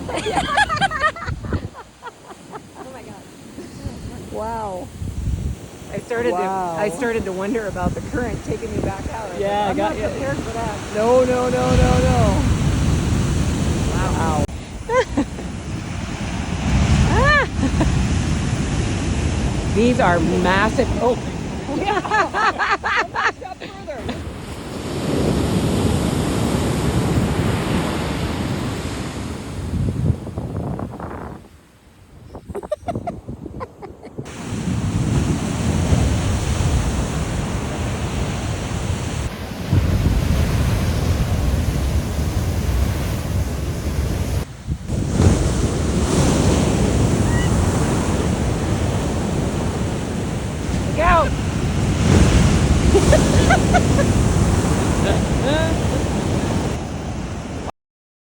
Oh my god. Wow. I started to wonder about the current taking me back out. Yeah, I'm not prepared for that. No. Wow. These are massive. Oh. Step further. Look out!